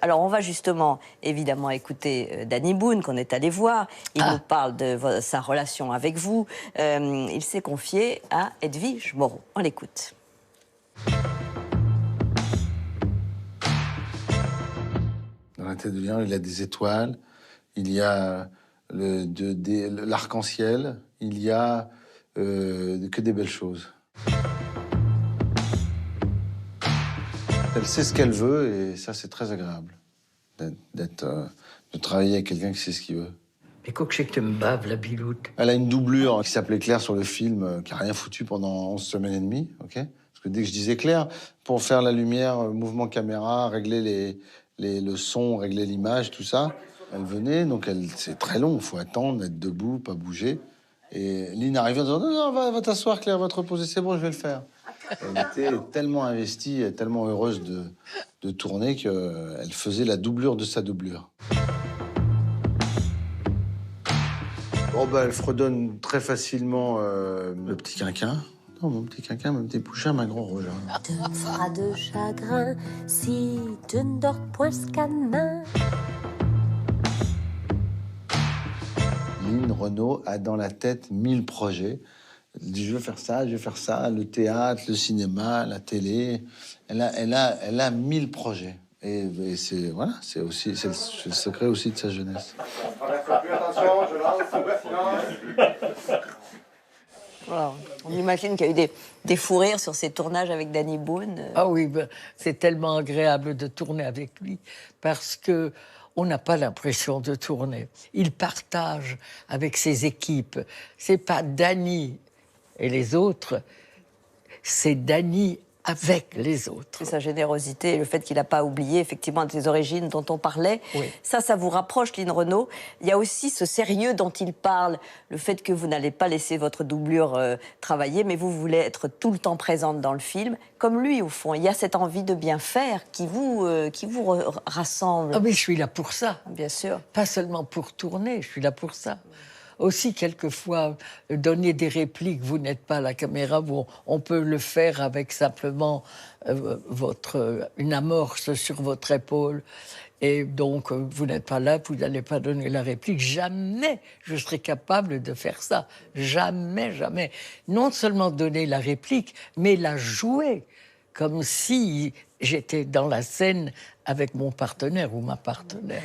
Alors, on va justement, évidemment, écouter Danny Boone, qu'on est allé voir. Il nous parle de sa relation avec vous. Il s'est confié à Edwige Moreau. On l'écoute. Dans la tête de lion, il y a des étoiles, il y a l'arc-en-ciel, il y a que des belles choses. Elle sait ce qu'elle veut et ça, c'est très agréable de travailler avec quelqu'un qui sait ce qu'il veut. Mais quoi que c'est que tu me baves, la biloute. Elle a une doublure qui s'appelait Claire sur le film, qui a rien foutu pendant 11 semaines et demie, ok? Parce que dès que je disais Claire, pour faire la lumière, mouvement caméra, régler le son, régler l'image, tout ça, elle venait, donc c'est très long, il faut attendre, être debout, pas bouger. Et Lynn arrivait en disant non, va t'asseoir, Claire, va te reposer, c'est bon, je vais le faire. Elle était tellement investie, tellement heureuse de tourner qu'elle faisait la doublure de sa doublure. Oh bah, elle fredonne très facilement le petit quinquin. Non, mon petit quinquin, mon petit pouchin, ma grand rouge. Pas de chagrin si tu ne dors point ce cadenas. Lynn Renaud a dans la tête 1000 projets. Elle dit, je veux faire ça, le théâtre, le cinéma, la télé. Elle a 1000 projets. Et c'est voilà, c'est le secret aussi de sa jeunesse. Voilà. On imagine qu'il y a eu des fous rires sur ces tournages avec Danny Boone. Ah oui, ben, c'est tellement agréable de tourner avec lui parce que on n'a pas l'impression de tourner. Il partage avec ses équipes. C'est pas Danny et les autres, c'est Danny avec les autres. C'est sa générosité et le fait qu'il n'a pas oublié effectivement ses origines dont on parlait. Oui. Ça vous rapproche, Lynn Renaud. Il y a aussi ce sérieux dont il parle, le fait que vous n'allez pas laisser votre doublure travailler, mais vous voulez être tout le temps présente dans le film. Comme lui, au fond, il y a cette envie de bien faire qui vous rassemble. Ah mais je suis là pour ça. Bien sûr. Pas seulement pour tourner, je suis là pour ça. Aussi, quelquefois, donner des répliques, vous n'êtes pas à la caméra, on peut le faire avec simplement une amorce sur votre épaule. Et donc, vous n'êtes pas là, vous n'allez pas donner la réplique. Jamais je serai capable de faire ça. Jamais, jamais. Non seulement donner la réplique, mais la jouer comme si j'étais dans la scène avec mon partenaire ou ma partenaire.